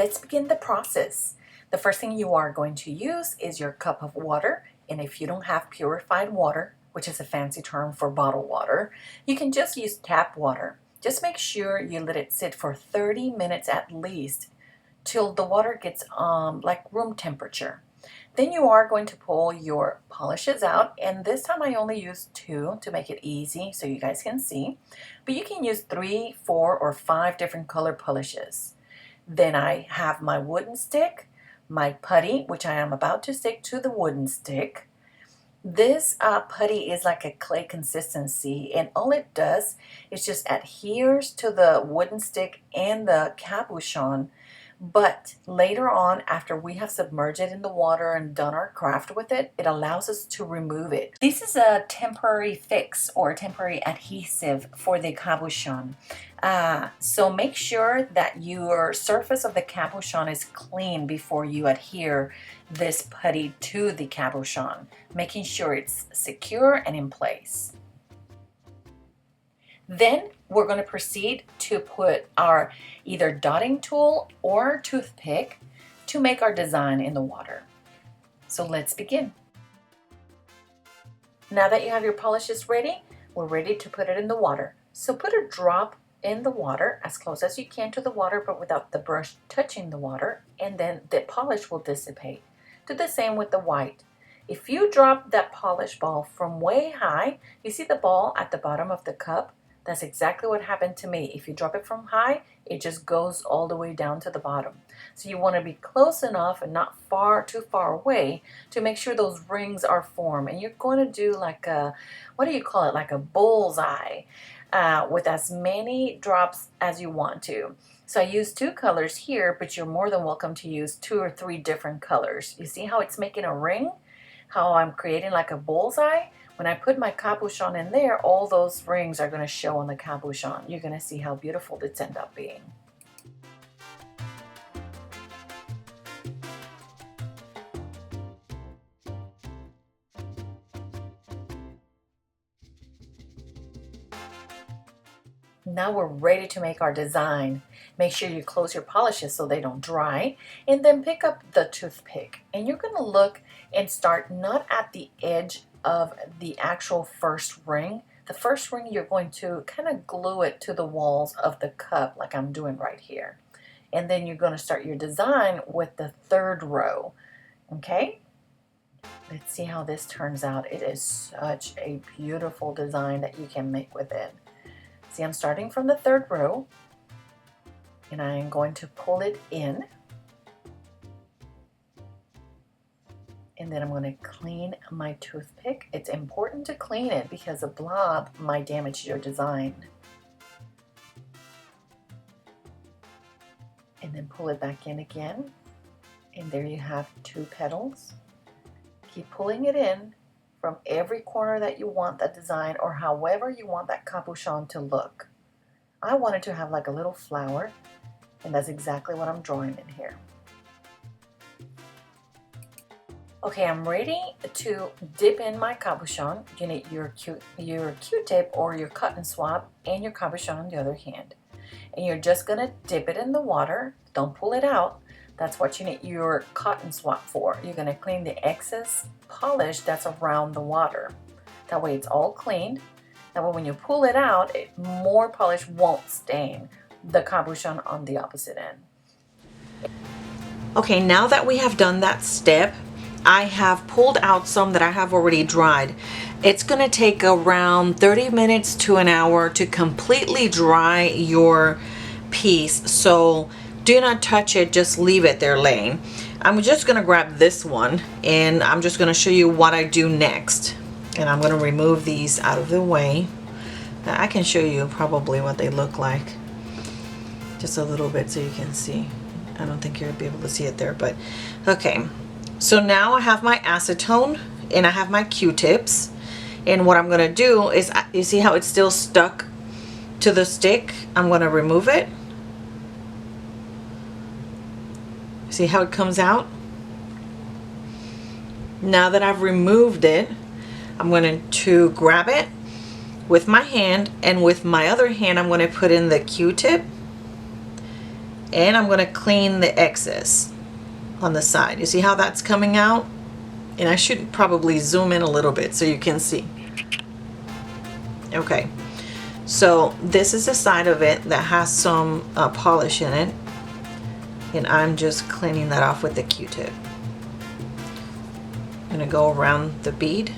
let's begin the process. The first thing you are going to use is your cup of water, and if you don't have purified water, which is a fancy term for bottled water, you can just use tap water. Just make sure you let it sit for 30 minutes at least till the water gets like room temperature. Then you are going to pull your polishes out, and this time I only use 2 to make it easy so you guys can see, but you can use 3, 4, or 5 different color polishes. Then I have my wooden stick, my putty, which I am about to stick to the wooden stick. This putty is like a clay consistency, and all it does is just adheres to the wooden stick and the cabochon. But later on, after we have submerged it in the water and done our craft with it, it allows us to remove it. This is a temporary fix or a temporary adhesive for the cabochon. So make sure that your surface of the cabochon is clean before you adhere this putty to the cabochon, making sure it's secure and in place. Then we're going to proceed to put our either dotting tool or toothpick to make our design in the water. So let's begin. Now that you have your polishes ready, we're ready to put it in the water. So put a drop in the water as close as you can to the water, but without the brush touching the water, and then the polish will dissipate. Do the same with the white. If you drop that polish ball from way high, you see the ball at the bottom of the cup? That's exactly what happened to me. If you drop it from high, it just goes all the way down to the bottom. So you want to be close enough and not too far away to make sure those rings are formed. And you're going to do like a, what do you call it? Like a bullseye with as many drops as you want to. So I use 2 colors here, but you're more than welcome to use 2 or 3 different colors. You see how it's making a ring? How I'm creating like a bullseye? When I put my cabochon in there, all those rings are going to show on the cabochon. You're going to see how beautiful this ends up being. Now we're ready to make our design. Make sure you close your polishes so they don't dry, and then pick up the toothpick. And you're going to look and start not at the edge of the actual first ring. The first ring, you're going to kind of glue it to the walls of the cup like I'm doing right here. And then you're going to start your design with the 3rd row. Okay? Let's see how this turns out. It is such a beautiful design that you can make with it. See, I'm starting from the 3rd row, and I am going to pull it in. And then I'm going to clean my toothpick. It's important to clean it because a blob might damage your design. And then pull it back in again. And there you have 2 petals. Keep pulling it in from every corner that you want that design, or however you want that cabochon to look. I wanted to have like a little flower, and that's exactly what I'm drawing in here. Okay, I'm ready to dip in my cabochon. You need your Q-tip or your cotton swab and your cabochon on the other hand. And you're just gonna dip it in the water. Don't pull it out. That's what you need your cotton swab for. You're gonna clean the excess polish that's around the water. That way it's all cleaned. That way when you pull it out, more polish won't stain the cabochon on the opposite end. Okay, now that we have done that step, I have pulled out some that I have already dried. It's gonna take around 30 minutes to an hour to completely dry your piece. So do not touch it, just leave it there laying. I'm just gonna grab this one and I'm just gonna show you what I do next. And I'm gonna remove these out of the way. Now, I can show you probably what they look like. Just a little bit so you can see. I don't think you'll be able to see it there, but okay. So now I have my acetone and I have my Q-tips, and what I'm going to do is, you see how it's still stuck to the stick? I'm going to remove it. See how it comes out? Now that I've removed it, I'm going to grab it with my hand, and with my other hand I'm going to put in the Q-tip, and I'm going to clean the excess on the side. You see how that's coming out? And I should probably zoom in a little bit so you can see. Okay, so this is the side of it that has some polish in it, and I'm just cleaning that off with the Q-tip. I'm going to go around the bead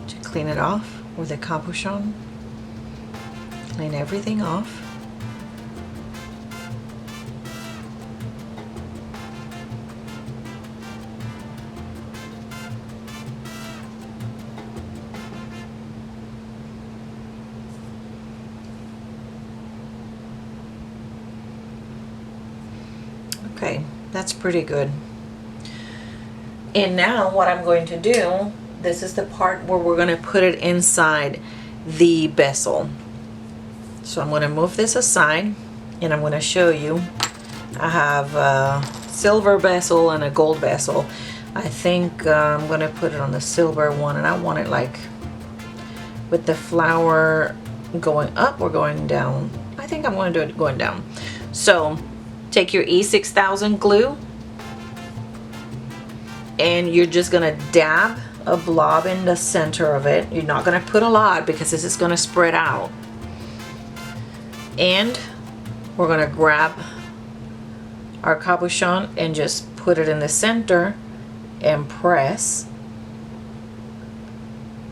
to clean it off with the cabochon. Clean everything off. Okay, that's pretty good. And now what I'm going to do, this is the part where we're going to put it inside the bezel. So I'm going to move this aside and I'm going to show you. I have a silver bezel and a gold bezel. I think I'm going to put it on the silver one, and I want it like with the flower going up or going down. I think I'm going to do it going down. So take your E6000 glue and you're just going to dab a blob in the center of it. You're not going to put a lot because this is going to spread out. And we're going to grab our cabochon and just put it in the center and press,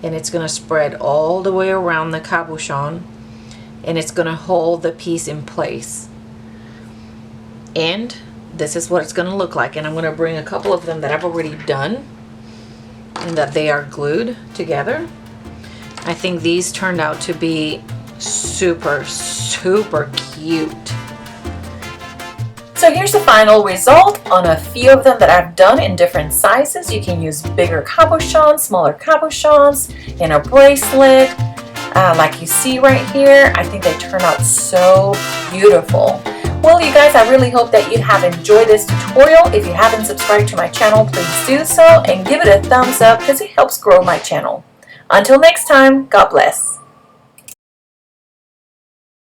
and it's going to spread all the way around the cabochon, and it's going to hold the piece in place. And this is what it's going to look like. And I'm going to bring a couple of them that I've already done and that they are glued together. I think these turned out to be super cute. So here's the final result on a few of them that I've done in different sizes. You can use bigger cabochons, smaller cabochons, in a bracelet, like you see right here. I think they turn out so beautiful. Well, you guys, I really hope that you have enjoyed this tutorial. If you haven't subscribed to my channel, please do so and give it a thumbs up because it helps grow my channel. Until next time, God bless.